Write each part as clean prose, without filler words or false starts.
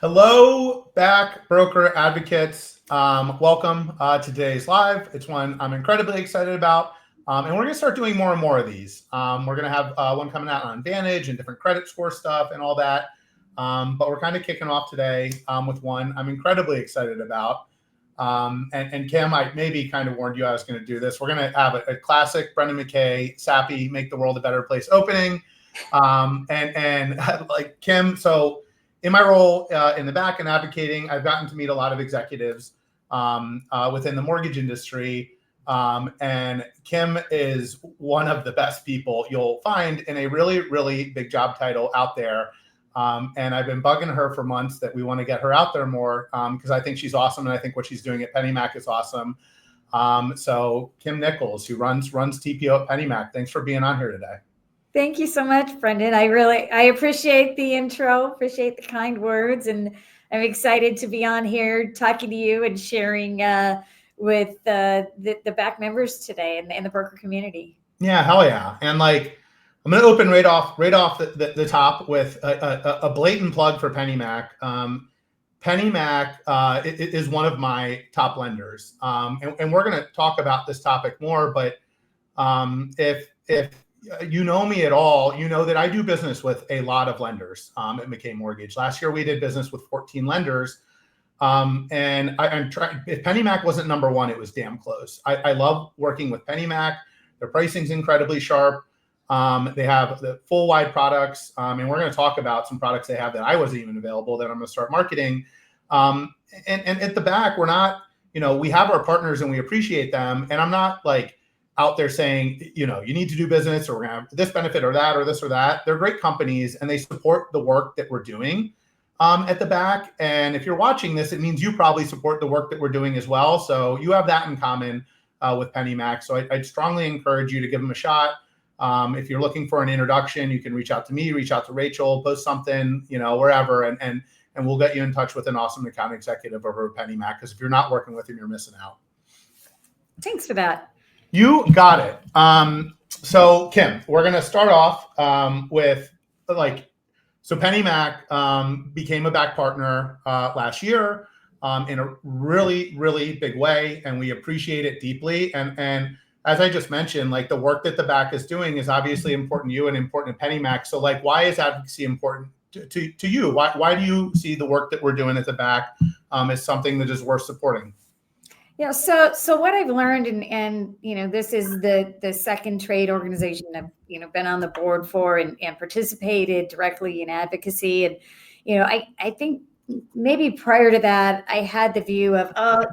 Hello, back broker advocates. Welcome to today's live. It's one I'm incredibly excited about. And we're going to start doing more and more of these. We're going to have one coming out on Advantage and different credit score stuff and all that. But we're kind of kicking off today with one I'm incredibly excited about. And Kim, I maybe kind of warned you I was going to do this. We're going to have a classic Brendan McKay, sappy, make the world a better place opening. And like Kim, so in my role in the back and advocating, I've gotten to meet a lot of executives within the mortgage industry. And Kim is one of the best people you'll find in a really, really big job title out there. And I've been bugging her for months that we want to get her out there more because I think she's awesome. And I think what she's doing at Pennymac is awesome. So Kim Nichols, who runs TPO at Pennymac, thanks for being on here today. Thank you so much, Brendan. I appreciate the intro, appreciate the kind words, and I'm excited to be on here talking to you and sharing with the back members today and the broker community. Yeah, hell yeah. And like, I'm going to open right off the top with a blatant plug for Pennymac. Pennymac is one of my top lenders. And we're going to talk about this topic more, but if you know me at all, you know that I do business with a lot of lenders at McKay Mortgage. Last year, we did business with 14 lenders. And I'm trying, if Pennymac wasn't number one, it was damn close. I love working with Pennymac. Their pricing's incredibly sharp. They have the full wide products. And we're going to talk about some products they have that I wasn't even available that I'm going to start marketing. And at the back, we're not, we have our partners and we appreciate them. And I'm not like out there saying, you need to do business or we're going to have this benefit or that or this or that. They're great companies and they support the work that we're doing at the back. And if you're watching this, it means you probably support the work that we're doing as well. So you have that in common with Pennymac. So I'd strongly encourage you to give them a shot. If you're looking for an introduction, you can reach out to me, reach out to Rachel, post something, wherever, and we'll get you in touch with an awesome account executive over at Pennymac. Because if you're not working with them, you're missing out. Thanks for that. You got it. So Kim, we're going to start off with so Pennymac became a back partner last year in a really, really big way. And we appreciate it deeply. And as I just mentioned, like the work that the back is doing is obviously important to you and important to Pennymac. So like, why is advocacy important to you? Why do you see the work that we're doing at the back as something that is worth supporting? Yeah. So what I've learned, and this is the second trade organization I've been on the board for and participated directly in advocacy, and I think maybe prior to that I had the view of our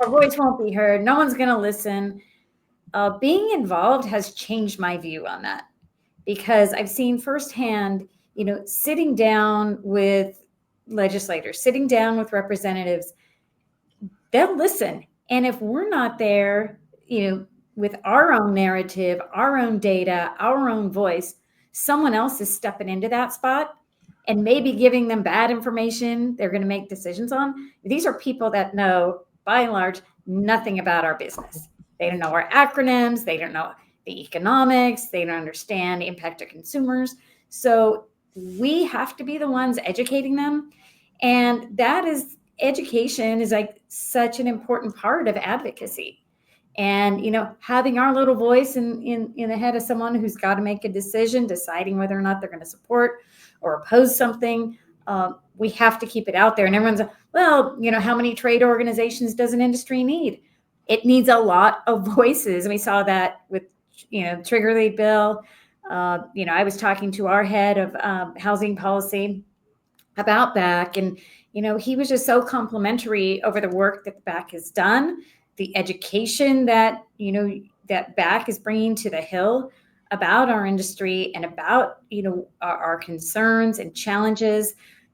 voice won't be heard, no one's going to listen. Being involved has changed my view on that because I've seen firsthand, sitting down with legislators, sitting down with representatives. They'll listen. And if we're not there, with our own narrative, our own data, our own voice, someone else is stepping into that spot and maybe giving them bad information they're going to make decisions on. These are people that know, by and large, nothing about our business. They don't know our acronyms. They don't know the economics. They don't understand the impact to consumers. So we have to be the ones educating them. And education is like such an important part of advocacy. And, having our little voice in the head of someone who's got to make a decision, deciding whether or not they're going to support or oppose something, we have to keep it out there. And everyone's like, well, how many trade organizations does an industry need? It needs a lot of voices. And we saw that with, Trigger Lead Bill. I was talking to our head of housing policy about BAC, and he was just so complimentary over the work that the BAC has done, the education that that BAC is bringing to the Hill about our industry and about our concerns and challenges,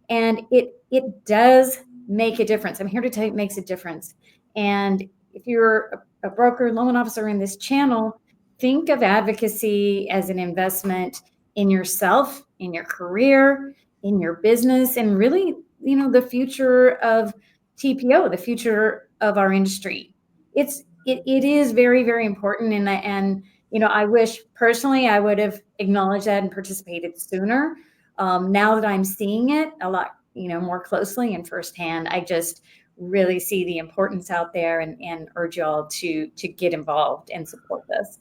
and it does make a difference. I'm here to tell you it makes a difference. And if you're a broker, loan officer in this channel, think of advocacy as an investment in yourself, in your career, in your business, and really, the future of TPO, the future of our industry. It is very, very important. And I wish personally I would have acknowledged that and participated sooner. Now that I'm seeing it a lot more closely and firsthand. I just really see the importance out there and urge y'all to get involved and support this.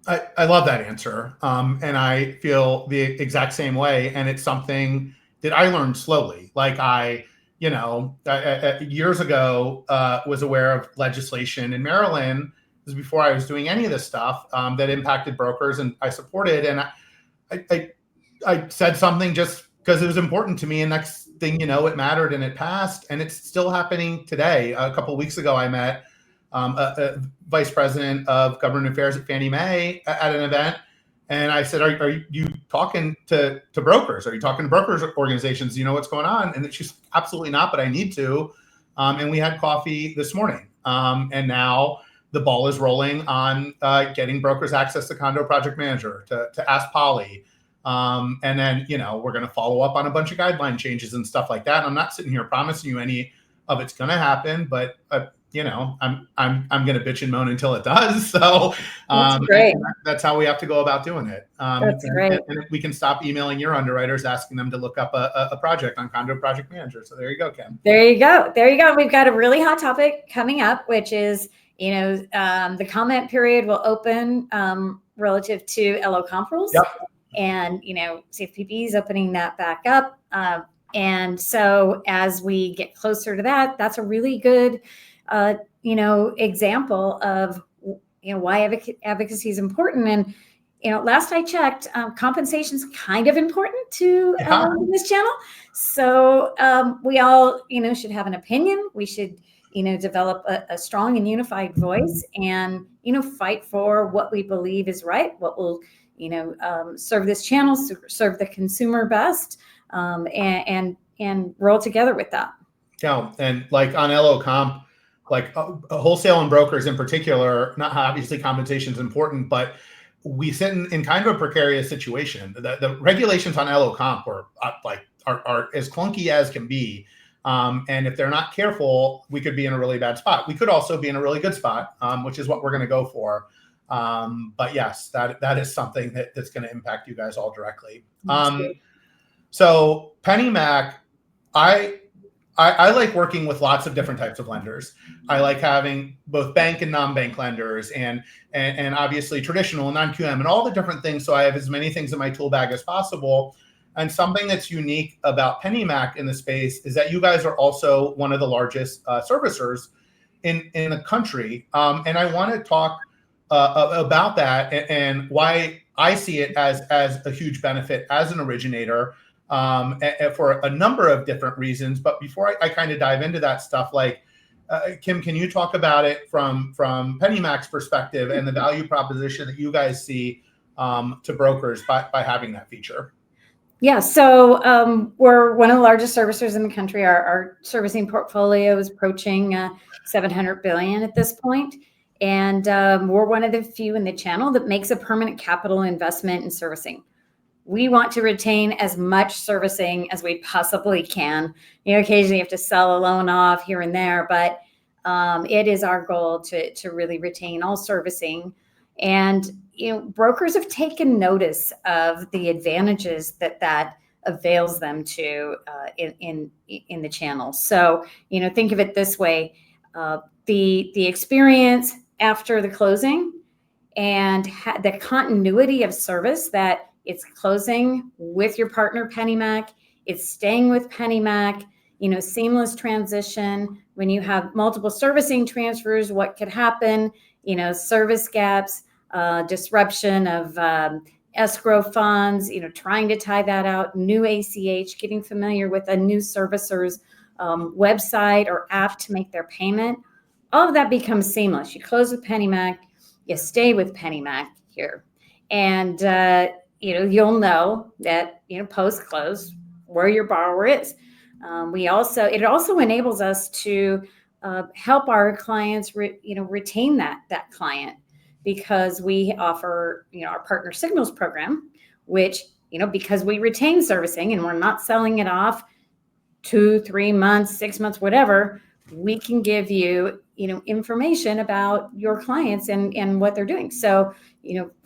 I love that answer. And I feel the exact same way. And it's something that I learned slowly. Like years ago, was aware of legislation in Maryland. This was before I was doing any of this stuff that impacted brokers, and I supported. And I said something just because it was important to me. And next thing you know, it mattered and it passed. And it's still happening today. A couple of weeks ago, I met a vice president of government affairs at Fannie Mae at an event. And I said, are you talking to brokers? Are you talking to brokers organizations? You know what's going on? And she's absolutely not, but I need to. And we had coffee this morning. And now the ball is rolling on getting brokers access to Condo Project Manager, to Ask Polly. And then, we're going to follow up on a bunch of guideline changes and stuff like that. And I'm not sitting here promising you any of it's going to happen, but I'm going to bitch and moan until it does. So that's great. That's how we have to go about doing it. That's great. And we can stop emailing your underwriters asking them to look up a project on Condo Project Manager. So there you go, Kim. There you go. We've got a really hot topic coming up, which is, the comment period will open relative to LO comp rules. Yep. And, CFPB is opening that back up. And so as we get closer to that, that's a really good example of, why advocacy is important. And, last I checked, compensation is kind of important to this channel. So we all, should have an opinion. We should, develop a strong and unified voice and, fight for what we believe is right, what will, serve this channel, serve the consumer best, and roll together with that. Yeah. And like on LO comp, like wholesale and brokers in particular, not obviously compensation is important, but we sit in kind of a precarious situation. The regulations on LO comp are as clunky as can be. And if they're not careful, we could be in a really bad spot. We could also be in a really good spot, which is what we're going to go for. But yes, that is something that's going to impact you guys all directly. So Pennymac, I like working with lots of different types of lenders. I like having both bank and non-bank lenders and obviously traditional and non-QM and all the different things. So I have as many things in my tool bag as possible. And something that's unique about Pennymac in the space is that you guys are also one of the largest servicers in the country. And I want to talk about that and why I see it as a huge benefit as an originator. For a number of different reasons. But before I kind of dive into that stuff, like Kim, can you talk about it from Pennymac's perspective and the value proposition that you guys see to brokers by having that feature? Yeah, so we're one of the largest servicers in the country. Our servicing portfolio is approaching $700 billion at this point. And we're one of the few in the channel that makes a permanent capital investment in servicing. We want to retain as much servicing as we possibly can. Occasionally you have to sell a loan off here and there, but it is our goal to really retain all servicing. And, brokers have taken notice of the advantages that avails them to in the channel. So, think of it this way, the experience after the closing and the continuity of service that it's closing with your partner, Pennymac. It's staying with Pennymac, seamless transition. When you have multiple servicing transfers, what could happen? Service gaps, disruption of escrow funds, trying to tie that out, new ACH, getting familiar with a new servicer's website or app to make their payment. All of that becomes seamless. You close with Pennymac, you stay with Pennymac here. And, you'll know that, post-close where your borrower is. It also enables us to help our clients, retain that client, because we offer, our partner signals program, which, because we retain servicing and we're not selling it off 2, 3 months, 6 months, whatever, we can give you, information about your clients and what they're doing. So,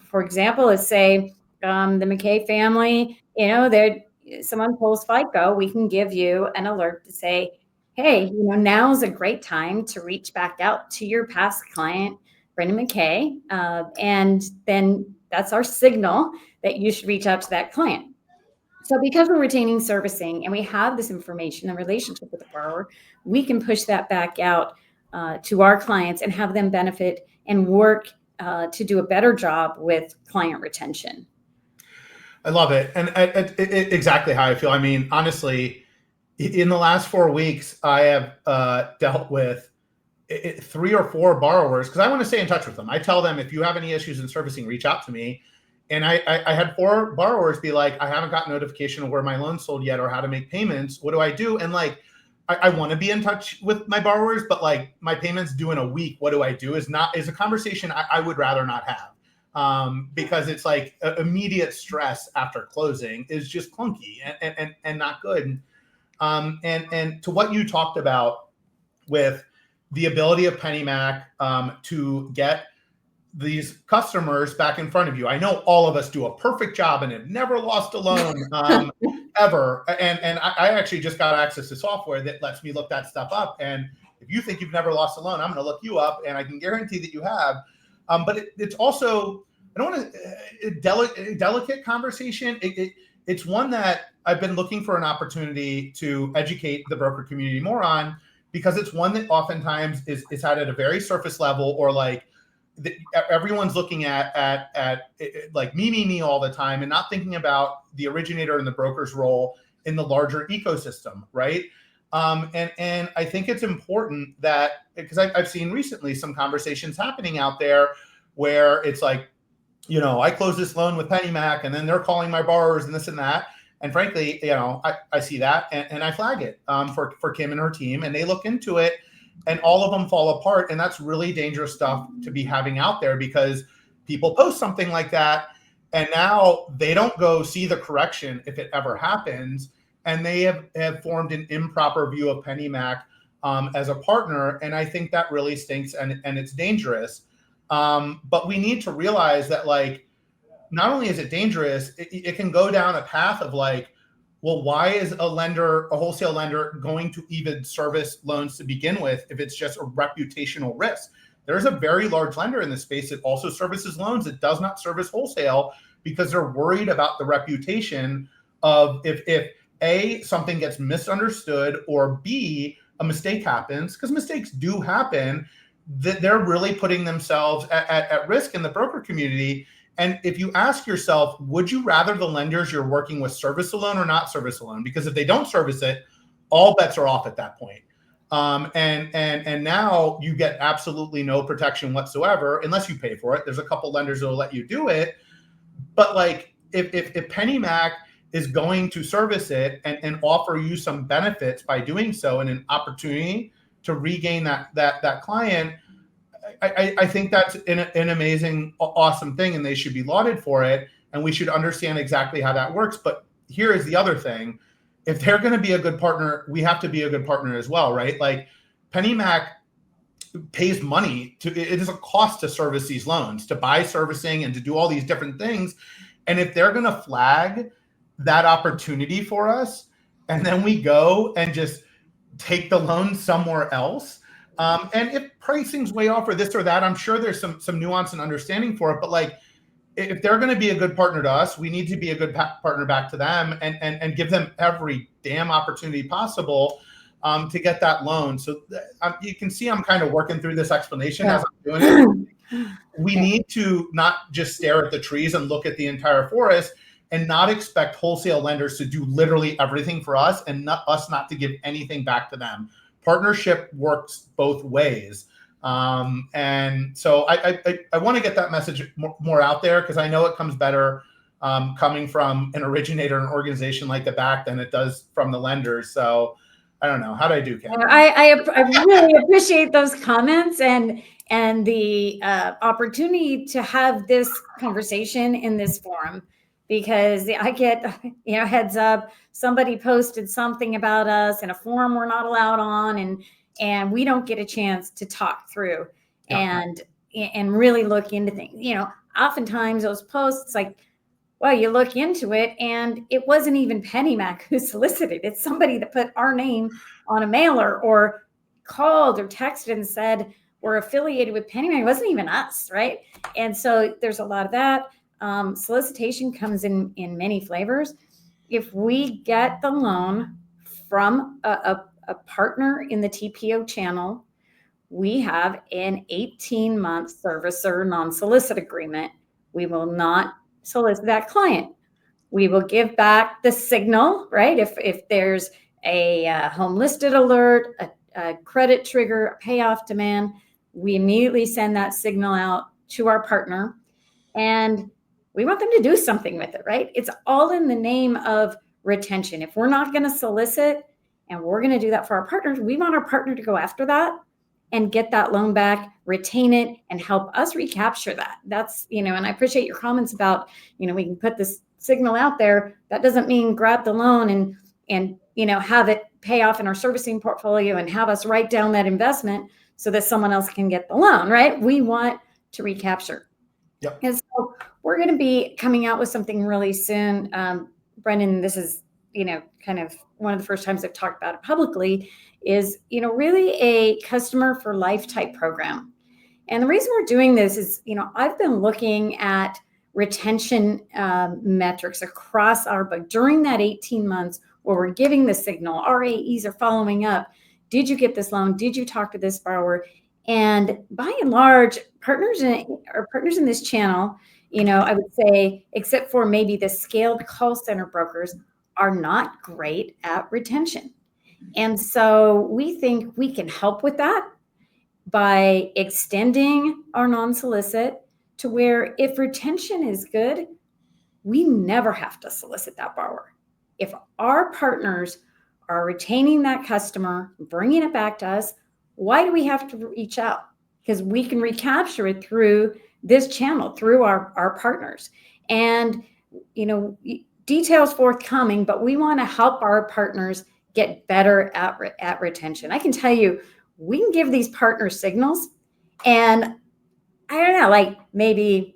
for example, let's say the McKay family, they're someone pulls FICO, we can give you an alert to say, hey, now's a great time to reach back out to your past client, Brendan McKay. And then that's our signal that you should reach out to that client. So because we're retaining servicing and we have this information and relationship with the borrower, we can push that back out to our clients and have them benefit and work to do a better job with client retention. I love it. And exactly how I feel. I mean, honestly, in the last 4 weeks, I have dealt with 3 or 4 borrowers because I want to stay in touch with them. I tell them, if you have any issues in servicing, reach out to me. And I had 4 borrowers be like, I haven't got notification of where my loan sold yet or how to make payments. What do I do? And like, I want to be in touch with my borrowers, but like my payments due in a week. What do I do? Is a conversation I would rather not have. Because it's like immediate stress after closing is just clunky and not good. And to what you talked about with the ability of Pennymac to get these customers back in front of you. I know all of us do a perfect job and have never lost a loan ever. And I actually just got access to software that lets me look that stuff up. And if you think you've never lost a loan, I'm going to look you up and I can guarantee that you have. But it's also, I don't want to, delicate conversation. It's one that I've been looking for an opportunity to educate the broker community more on, because it's one that oftentimes is had at a very surface level, or like everyone's looking at like me all the time and not thinking about the originator and the broker's role in the larger ecosystem, right? And I think it's important that, because I've seen recently some conversations happening out there where it's like, I close this loan with Pennymac and then they're calling my borrowers and this and that. And frankly, I see that and I flag it for Kim and her team, and they look into it and all of them fall apart. And that's really dangerous stuff to be having out there, because people post something like that and now they don't go see the correction if it ever happens. And they have formed an improper view of Pennymac as a partner. And I think that really stinks and it's dangerous. But we need to realize that, like, not only is it dangerous, it can go down a path of like, well, why is a wholesale lender going to even service loans to begin with if it's just a reputational risk? There's a very large lender in this space that also services loans that does not service wholesale, because they're worried about the reputation of if A, something gets misunderstood, or B, a mistake happens, because mistakes do happen, that they're really putting themselves at risk in the broker community. And if you ask yourself, would you rather the lenders you're working with service a loan or not service a loan? Because if they don't service it, all bets are off at that point. And now you get absolutely no protection whatsoever unless you pay for it. There's a couple lenders that will let you do it. But like if Pennymac is going to service it and offer you some benefits by doing so, and an opportunity to regain that client, I think that's an amazing, awesome thing, and they should be lauded for it. And we should understand exactly how that works. But here is the other thing. If they're going to be a good partner, we have to be a good partner as well, right? Like Pennymac pays money it is a cost to service these loans, to buy servicing and to do all these different things. And if they're going to flag that opportunity for us, and then we go and just take the loan somewhere else, and if pricing's way off or this or that, I'm sure there's some nuance and understanding for it. But like, if they're going to be a good partner to us, we need to be a good partner back to them and give them every damn opportunity possible to get that loan. So you can see I'm kind of working through this explanation as I'm doing it. We need to not just stare at the trees and look at the entire forest, and not expect wholesale lenders to do literally everything for us and us not to give anything back to them. Partnership works both ways. And so I want to get that message more out there, because I know it comes better coming from an originator, an organization like the back, than it does from the lenders. So I don't know. How do I do, Ken? I really appreciate those comments and the opportunity to have this conversation in this forum, because I get, heads up, somebody posted something about us in a forum we're not allowed on, and we don't get a chance to talk through and really look into things. Oftentimes those posts, like, Well, you look into it and it wasn't even Pennymac who solicited. It's somebody that put our name on a mailer or called or texted and said, we're affiliated with Pennymac. It wasn't even us, right? And so there's a lot of that. Solicitation comes in many flavors. If we get the loan from a partner in the TPO channel, we have an 18-month servicer non-solicit agreement. We will not solicit that client. We will give back the signal, right? If there's a home listed alert, a credit trigger, a payoff demand, we immediately send that signal out to our partner, and we want them to do something with it, right? It's all in the name of retention. If we're not going to solicit and we're going to do that for our partners, we want our partner to go after that and get that loan back, retain it, and help us recapture that. That's, and I appreciate your comments about, we can put this signal out there. That doesn't mean grab the loan and have it pay off in our servicing portfolio and have us write down that investment so that someone else can get the loan, right? We want to recapture. Yep. And so we're going to be coming out with something really soon. Brendan, this is, kind of one of the first times I've talked about it publicly, is, really a customer for life type program. And the reason we're doing this is, I've been looking at retention metrics across our book during that 18 months where we're giving the signal. Our AEs are following up. Did you get this loan? Did you talk to this borrower? And by and large, partners in this channel, I would say, except for maybe the scaled call center brokers, are not great at retention. And so we think we can help with that by extending our non-solicit to where if retention is good, we never have to solicit that borrower. If our partners are retaining that customer, bringing it back to us, why do we have to reach out? Because we can recapture it through this channel, through our partners. And, details forthcoming, but we want to help our partners get better at retention. I can tell you, we can give these partners signals, and I don't know, like maybe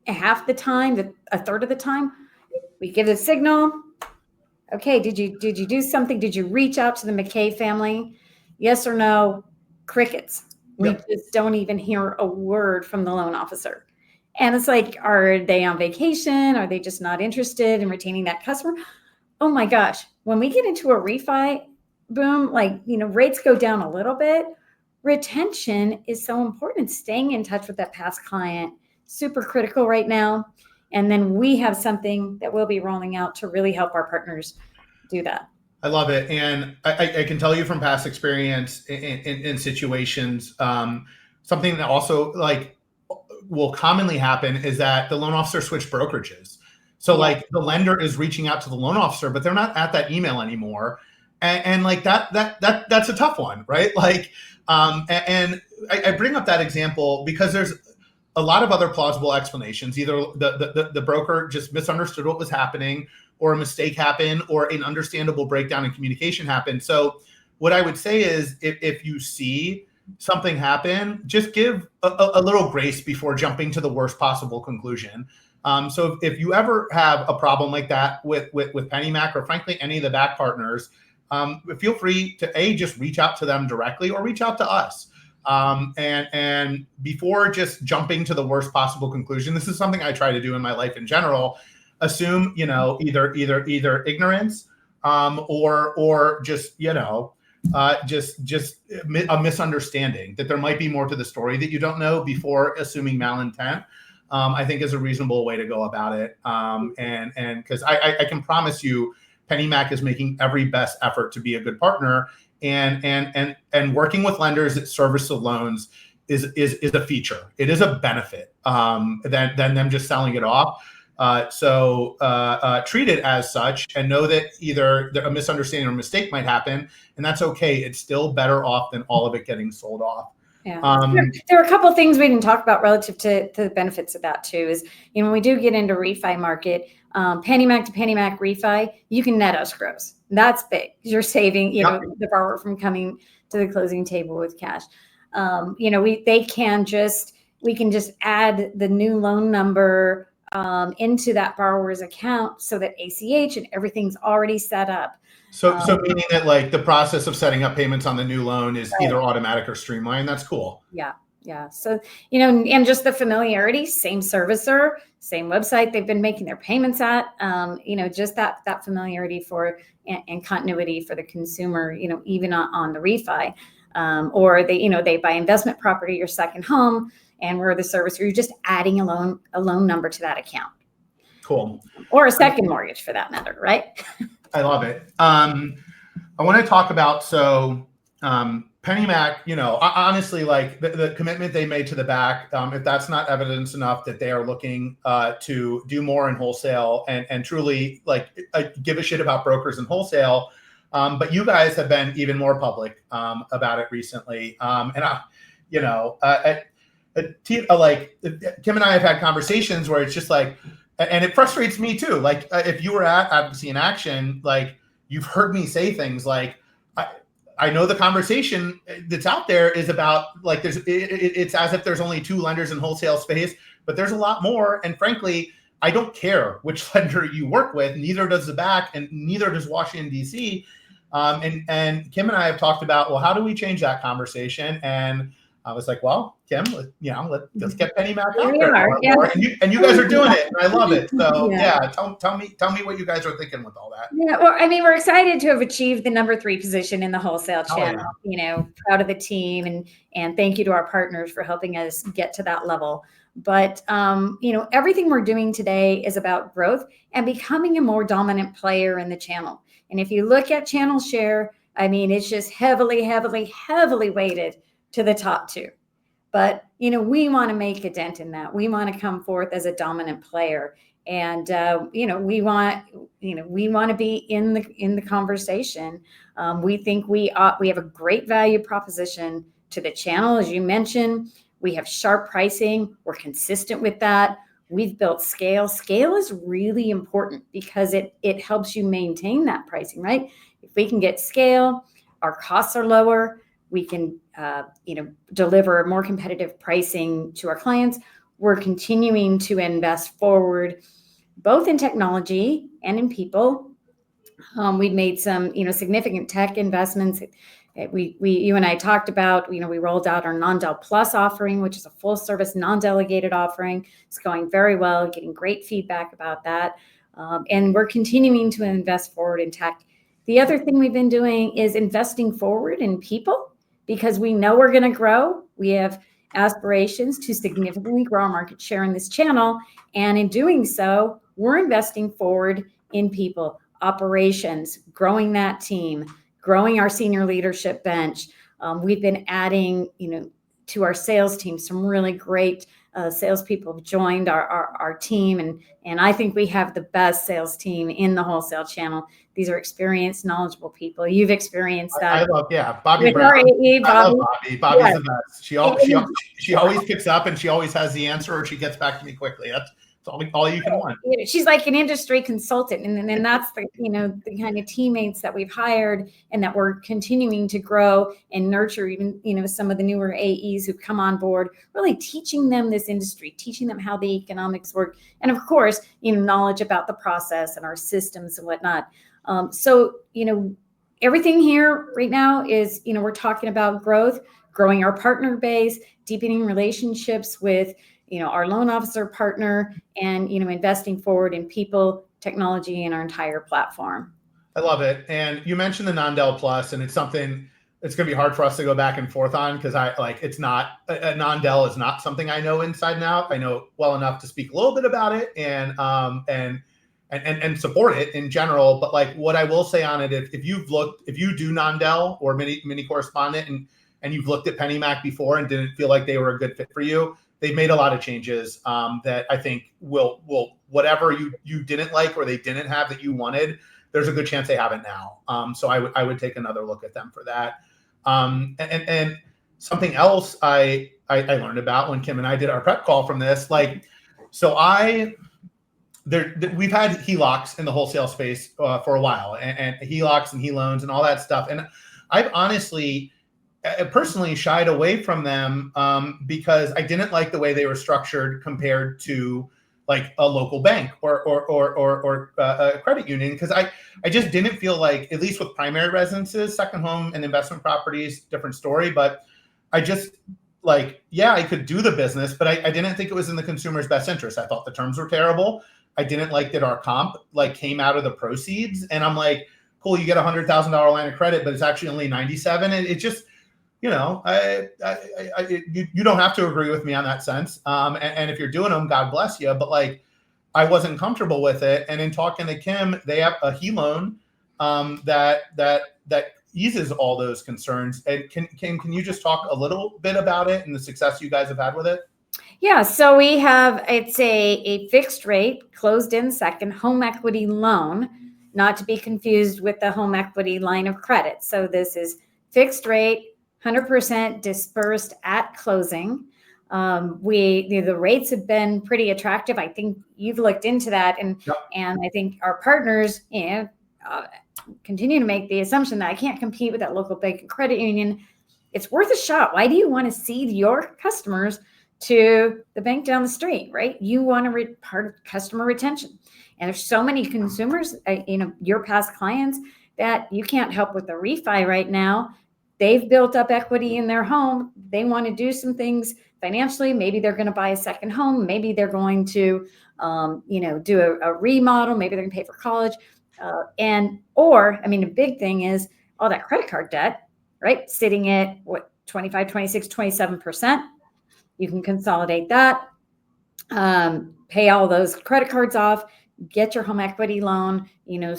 half the time, a third of the time, we give the signal. Okay, did you do something? Did you reach out to the McKay family? Yes or no? Crickets. Yep. We just don't even hear a word from the loan officer. And it's like, are they on vacation? Are they just not interested in retaining that customer? Oh my gosh. When we get into a refi boom, rates go down a little bit, retention is so important. Staying in touch with that past client, super critical right now. And then we have something that we'll be rolling out to really help our partners do that. I love it. And I can tell you from past experience in situations, something that also will commonly happen is that the loan officer switched brokerages. So the lender is reaching out to the loan officer, but they're not at that email anymore. And that's a tough one, right? And I bring up that example because there's a lot of other plausible explanations. Either the broker just misunderstood what was happening, or a mistake happened, or an understandable breakdown in communication happened. So what I would say is if you see something happen, just give a little grace before jumping to the worst possible conclusion. So if you ever have a problem like that with Pennymac, or frankly any of the back partners, feel free to just reach out to them directly or reach out to us. And before just jumping to the worst possible conclusion, this is something I try to do in my life in general. Assume either ignorance or just just a misunderstanding, that there might be more to the story that you don't know before assuming malintent. I think is a reasonable way to go about it. And because I can promise you, Pennymac is making every best effort to be a good partner, and working with lenders that service the loans is a feature. It is a benefit than them just selling it off. So treat it as such, and know that either a misunderstanding or mistake might happen, and that's okay. It's still better off than all of it getting sold off. Yeah. There are a couple of things we didn't talk about relative to the benefits of that too. Is when we do get into refi market, Pennymac to Pennymac refi, you can net escrows. That's big. You're saving the borrower from coming to the closing table with cash. We can just add the new loan number into that borrower's account so that ACH and everything's already set up. So meaning that like the process of setting up payments on the new loan is Right. either automatic or streamlined. That's cool. Yeah. Yeah. So, and just the familiarity, same servicer, same website they've been making their payments at, just that familiarity and continuity for the consumer, even on the refi, or they buy investment property or second home, and we're the servicer. You're just adding a loan number to that account. Cool. Or a second mortgage for that matter, right? I love it. I want to talk about, Pennymac, honestly, like the commitment they made to the back, if that's not evidence enough that they are looking to do more in wholesale and truly like give a shit about brokers and wholesale. But you guys have been even more public about it recently. Like Kim and I have had conversations where it's just like, and it frustrates me too. Like if you were at Advocacy in Action, like you've heard me say things like, I know the conversation that's out there is about like it's as if there's only 2 lenders in wholesale space, but there's a lot more. And frankly, I don't care which lender you work with. Neither does the back, and neither does Washington D.C. And Kim and I have talked about, well, how do we change that conversation? And I was like, well, Kim, let's get Pennymac out there more. And you guys are doing it, and I love it. So tell me what you guys are thinking with all that. Yeah, well, I mean, we're excited to have achieved the number 3 position in the wholesale channel. Proud of the team, and thank you to our partners for helping us get to that level. But everything we're doing today is about growth and becoming a more dominant player in the channel. And if you look at channel share, I mean, it's just heavily weighted to the top 2. But, we want to make a dent in that. We want to come forth as a dominant player. And, we want to be in the conversation. We think we have a great value proposition to the channel. As you mentioned, we have sharp pricing. We're consistent with that. We've built scale. Scale is really important because it helps you maintain that pricing, right? If we can get scale, our costs are lower. We can, deliver more competitive pricing to our clients. We're continuing to invest forward, both in technology and in people. We've made some, significant tech investments. You and I talked about, we rolled out our non-del plus offering, which is a full service non-delegated offering. It's going very well, getting great feedback about that. And we're continuing to invest forward in tech. The other thing we've been doing is investing forward in people, because we know we're going to grow. We have aspirations to significantly grow our market share in this channel. And in doing so, we're investing forward in people, operations, growing that team, growing our senior leadership bench. We've been adding, to our sales team, some really great salespeople have joined our team. And I think we have the best sales team in the wholesale channel. These are experienced, knowledgeable people. You've experienced that. I love, Bobby Brown. I love Bobby. Bobby's the best. She always picks up, and she always has the answer, or she gets back to me quickly. That's all you can want. She's like an industry consultant, and that's the the kind of teammates that we've hired, and that we're continuing to grow and nurture. Even some of the newer AEs who've come on board, really teaching them this industry, teaching them how the economics work, and of course, knowledge about the process and our systems and whatnot. Everything here right now is we're talking about growth, growing our partner base, deepening relationships with our loan officer partner, and, investing forward in people, technology, and our entire platform. I love it. And you mentioned the non-del plus, and it's something it's going to be hard for us to go back and forth on, because it's not a non-del is not something I know inside and out. I know well enough to speak a little bit about it and support it in general. But like what I will say on it, if you do non-del or mini correspondent and you've looked at Pennymac before and didn't feel like they were a good fit for you, they've made a lot of changes that I think will whatever you didn't like or they didn't have that you wanted, there's a good chance they have it now. So I would take another look at them for that. And something else I learned about when Kim and I did our prep call from this, we've had HELOCs in the wholesale space for a while, and HELOCs and HELoans and all that stuff. And I've honestly personally shied away from them because I didn't like the way they were structured compared to like a local bank or a credit union, because I just didn't feel like, at least with primary residences, second home and investment properties, different story. But I just like, yeah, I could do the business, but I didn't think it was in the consumer's best interest. I thought the terms were terrible. I didn't like that our comp like came out of the proceeds, and I'm like, cool, you get $100,000 line of credit, but it's actually only 97. And it just, you know, you don't have to agree with me on that sense. And if you're doing them, God bless you. But like, I wasn't comfortable with it. And in talking to Kim, they have a HE loan that eases all those concerns. And can you just talk a little bit about it and the success you guys have had with it? Yeah, so we have, it's a fixed rate, closed-end second home equity loan, not to be confused with the home equity line of credit. So this is fixed rate, 100% dispersed at closing. The rates have been pretty attractive. I think you've looked into that, and Yep. and I think our partners, continue to make the assumption that I can't compete with that local bank and credit union. It's worth a shot. Why do you want to cede your customers to the bank down the street, right? You want to part of customer retention. And there's so many consumers, your past clients, that you can't help with the refi right now. They've built up equity in their home. They want to do some things financially. Maybe they're going to buy a second home. Maybe they're going to, do a remodel. Maybe they're going to pay for college. The big thing is all that credit card debt, right? Sitting at 25, 26, 27%. You can consolidate that, pay all those credit cards off, get your home equity loan, I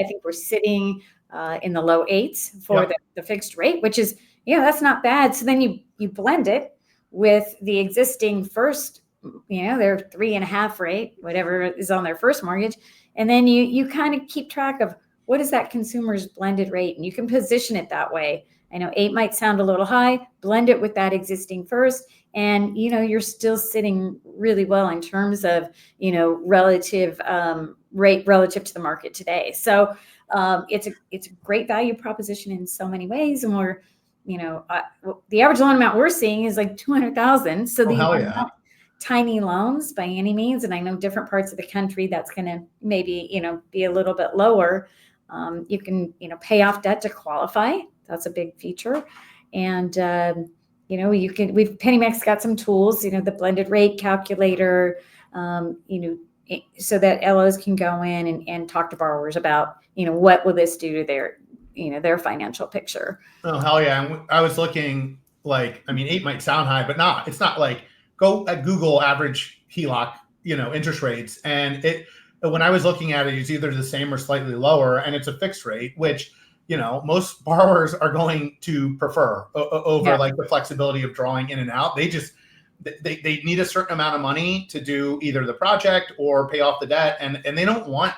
think we're sitting in the low 8s for the fixed rate, which is, that's not bad. So then you blend it with the existing first, their 3.5 rate, whatever is on their first mortgage. And then you kind of keep track of what is that consumer's blended rate, and you can position it that way. I know 8 might sound a little high, blend it with that existing first, and, you're still sitting really well in terms of, relative rate relative to the market today. So it's a great value proposition in so many ways. And we're, the average loan amount we're seeing is like $200,000. So these are not tiny loans by any means. And I know different parts of the country that's going to maybe, be a little bit lower. You can, pay off debt to qualify. That's a big feature. And, Pennymac's got some tools, the blended rate calculator, so that LOs can go in and talk to borrowers about, what will this do to their financial picture. Oh, hell yeah. I was looking 8 might sound high, but it's not like go at Google average HELOC, interest rates. And when I was looking at it, it's either the same or slightly lower, and it's a fixed rate, which, most borrowers are going to prefer over like the flexibility of drawing in and out. They just, they need a certain amount of money to do either the project or pay off the debt. And they don't want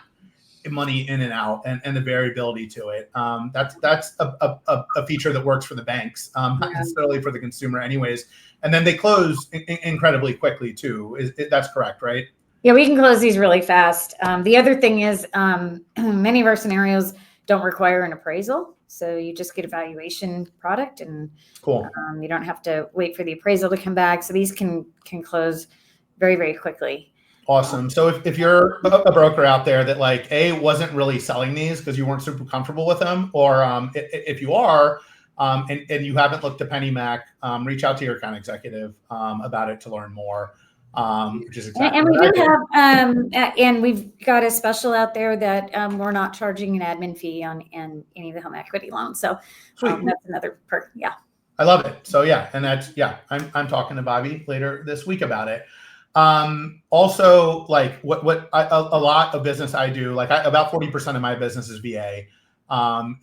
money in and out and the variability to it. That's a feature that works for the banks, not necessarily for the consumer anyways. And then they close incredibly quickly too. That's correct, right? Yeah, we can close these really fast. The other thing is many of our scenarios don't require an appraisal. So you just get a valuation product, and cool. You don't have to wait for the appraisal to come back. So these can close very, very quickly. Awesome. So if you're a broker out there that wasn't really selling these because you weren't super comfortable with them, or if you are, and you haven't looked at Pennymac, reach out to your account executive about it to learn more. Which is exactly and we do have, and we've got a special out there that we're not charging an admin fee on any of the home equity loans. So that's another perk. Yeah, I love it. So and that's I'm talking to Bobby later this week about it. Also, what a lot of business I do, about 40% of my business is VA,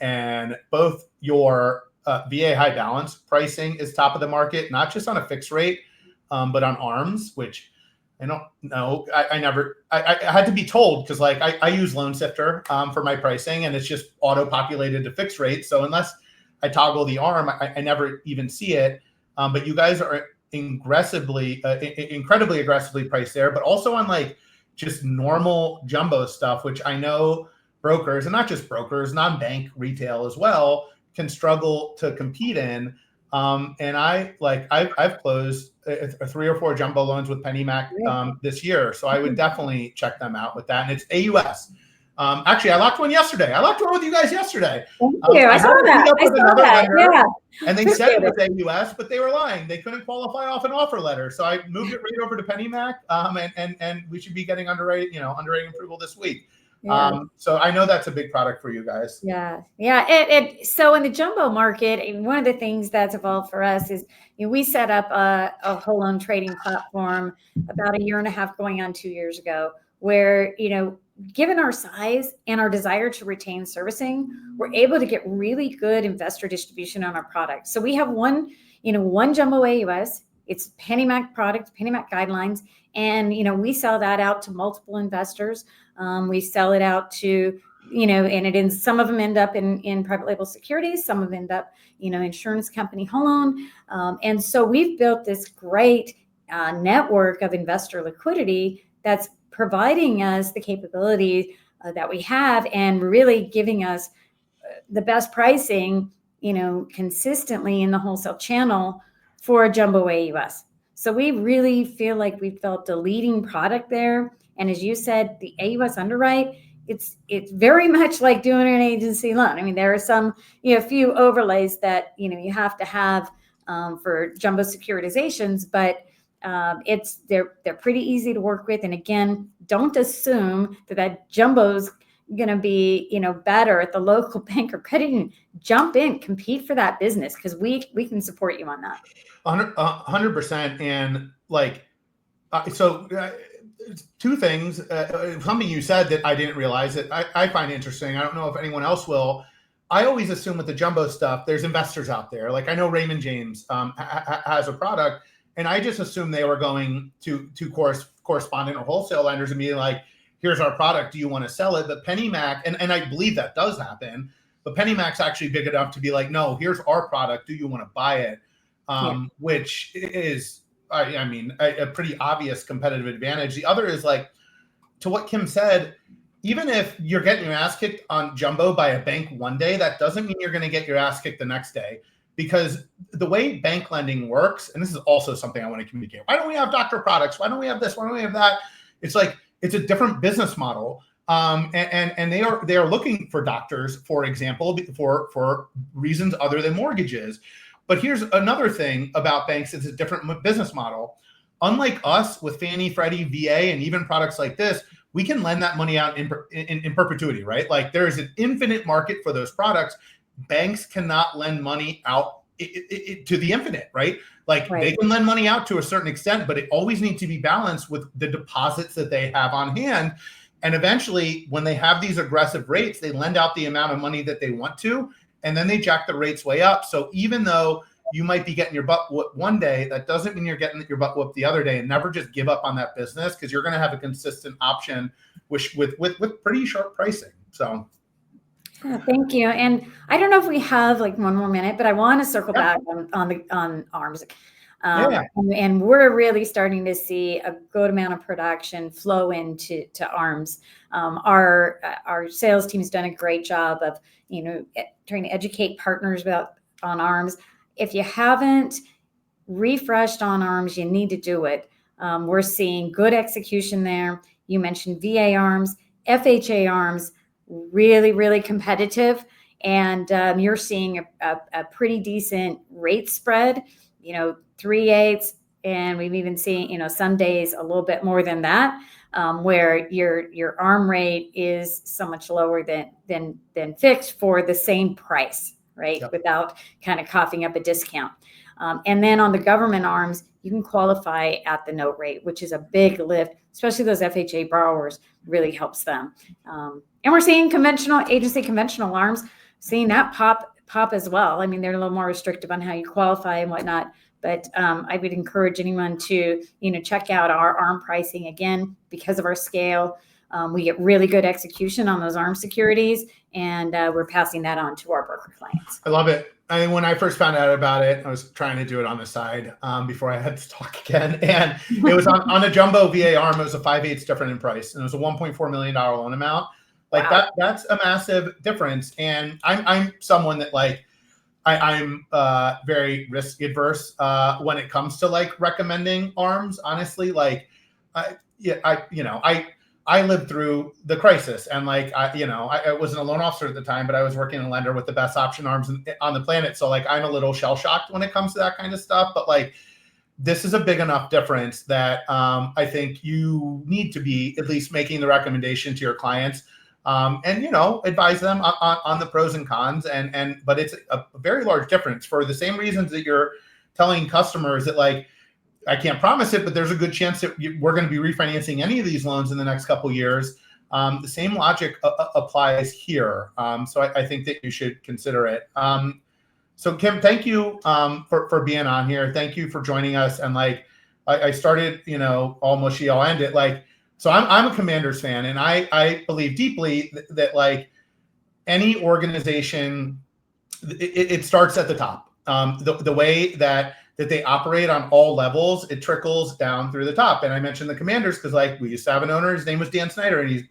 and both your VA high balance pricing is top of the market, not just on a fixed rate, but on ARMs, which I don't know. I had to be told because I use Loan Sifter for my pricing, and it's just auto populated to fixed rate. So unless I toggle the ARM, I never even see it. But you guys are incredibly aggressively priced there, but also on just normal jumbo stuff, which I know brokers, and not just brokers, non-bank retail as well, can struggle to compete in. And I've closed 3 or 4 jumbo loans with Pennymac this year. So I would definitely check them out with that. And it's AUS. Actually, I locked one yesterday. I locked one with you guys yesterday. Thank you. I saw that. Yeah. And they said it was AUS, but they were lying. They couldn't qualify off an offer letter. So I moved it right over to Pennymac. And we should be getting underwriting approval this week. Yeah. So I know that's a big product for you guys. Yeah. So in the jumbo market, one of the things that's evolved for us is, we set up a whole loan trading platform about 1.5 years going on 2 years ago, where, given our size and our desire to retain servicing, we're able to get really good investor distribution on our product. So we have one jumbo AUS. It's Pennymac product, Pennymac guidelines, and we sell that out to multiple investors. We sell it out to, and some of them end up in private label securities. Some of them end up, insurance company home loan. And so we've built this great network of investor liquidity that's providing us the capability that we have, and really giving us the best pricing, consistently in the wholesale channel for a jumbo AUS. So we really feel like we've built a leading product there. And as you said, the AUS underwrite, it's very much like doing an agency loan. I mean, there are some, few overlays that, you have to have for jumbo securitizations, but they're pretty easy to work with. And again, don't assume that jumbo's going to be, better at the local bank or credit union. Jump in, compete for that business, because we can support you on that. 100%. And two things. Something you said that I didn't realize that I find interesting. I don't know if anyone else will. I always assume with the jumbo stuff, there's investors out there. Like I know Raymond James has a product, and I just assumed they were going to correspondent or wholesale lenders and be like, here's our product. Do you want to sell it? But Pennymac, and I believe that does happen, but Pennymac's actually big enough to be like, no, here's our product. Do you want to buy it? Which is, a pretty obvious competitive advantage. The other is to what Kim said, even if you're getting your ass kicked on jumbo by a bank one day, that doesn't mean you're going to get your ass kicked the next day. Because the way bank lending works, and this is also something I want to communicate. Why don't we have doctor products? Why don't we have this? Why don't we have that? It's it's a different business model. And they are looking for doctors, for example, for reasons other than mortgages. But here's another thing about banks. It's a different business model. Unlike us with Fannie, Freddie, VA, and even products like this, we can lend that money out in perpetuity, right? There is an infinite market for those products. Banks cannot lend money out to the infinite, right? They can lend money out to a certain extent, but it always needs to be balanced with the deposits that they have on hand. And eventually, when they have these aggressive rates, they lend out the amount of money that they want to, and then they jack the rates way up. So even though you might be getting your butt whooped one day, that doesn't mean you're getting your butt whooped the other day. And never just give up on that business, because you're going to have a consistent option with pretty sharp pricing. So. Oh, thank you. And I don't know if we have one more minute, but I want to circle back on ARMS. And we're really starting to see a good amount of production flow into ARMS. Our sales team has done a great job of, trying to educate partners on ARMS. If you haven't refreshed on ARMS, you need to do it. We're seeing good execution there. You mentioned VA ARMS, FHA ARMS, really, really competitive. And you're seeing a pretty decent rate spread, 3/8. And we've even seen, some days a little bit more than that, where your ARM rate is so much lower than fixed for the same price, right? Yep. Without kind of coughing up a discount. And then on the government ARMS, you can qualify at the note rate, which is a big lift, especially those FHA borrowers, really helps them. And we're seeing conventional ARMS, seeing that pop as well. I mean, they're a little more restrictive on how you qualify and whatnot, but I would encourage anyone to, check out our ARM pricing again, because of our scale. We get really good execution on those ARM securities, and we're passing that on to our broker clients. I love it. When I first found out about it, I was trying to do it on the side before I had to talk again. And it was on a jumbo VA ARM. It was a 5/8 different in price. And it was a $1.4 million loan amount. Wow. That's a massive difference. And I'm someone that I'm very risk adverse when it comes to like recommending arms. Honestly, like, I lived through the crisis, and like I wasn't a loan officer at the time, but I was working in a lender with the best option arms on the planet. So like I'm a little shell shocked when it comes to that kind of stuff. But like this is a big enough difference that I think you need to be at least making the recommendation to your clients. And advise them on the pros and cons, but it's a very large difference for the same reasons that you're telling customers that like I can't promise it, but there's a good chance that we're going to be refinancing any of these loans in the next couple of years. The same logic applies here, so I think that you should consider it. So Kim, thank you for being on here. Thank you for joining us. And like I started, all mushy, I'll end it like. So I'm a Commanders fan, and I believe deeply that like any organization, it starts at the top. The way that they operate on all levels, it trickles down through the top. And I mentioned the Commanders because like we used to have an owner, his name was Dan Snyder, and he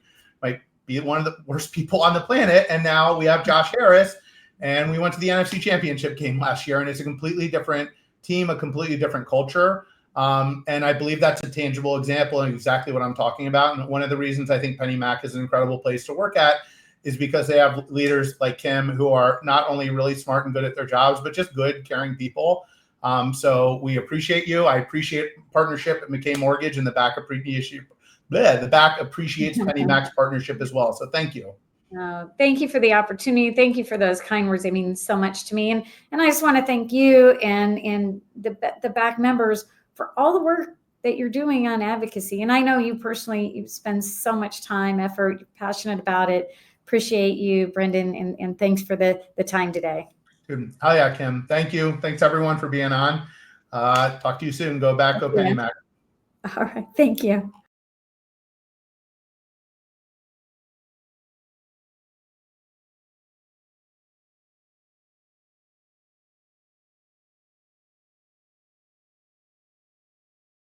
might be one of the worst people on the planet. And now we have Josh Harris, and we went to the NFC Championship game last year, and it's a completely different team, a completely different culture. And I believe that's a tangible example and exactly what I'm talking about. And one of the reasons I think Pennymac is an incredible place to work at is because they have leaders like Kim who are not only really smart and good at their jobs, but just good, caring people. So we appreciate you. I appreciate partnership at McKay Mortgage, and the back appreciates Pennymac's partnership as well. So thank you. Thank you for the opportunity. Thank you for those kind words. They mean so much to me. And I just want to thank you and the back members for all the work that you're doing on advocacy. And I know you personally, you spend so much time, effort, you're passionate about it. Appreciate you, Brendan, and thanks for the time today. Hell yeah, Kim. Thank you. Thanks everyone for being on. Talk to you soon. Go back, go Pennymac. All right. Thank you.